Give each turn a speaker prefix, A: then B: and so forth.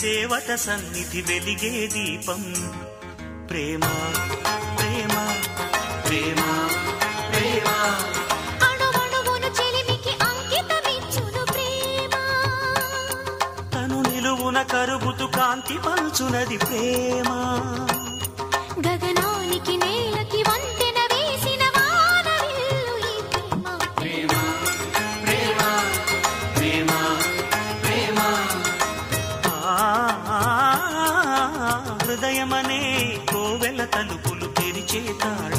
A: దేవత సన్నిధి వెలిగే దీపం ప్రేమ ప్రేమ ప్రేమ ప్రేమ
B: అణువణువును చెలిమికి అంకితమిచ్చును ప్రేమ
A: తను నిలువున కరుగుతు కాంతి పంచునది ప్రేమ
B: గగనానికి నేలకి వంతెన వేసిన వానవిల్లు ఈ ప్రేమ
A: ప్రేమ ప్రేమ ప్రేమ హృదయమనే కోవెల తలుపులు తెరిచే తాళం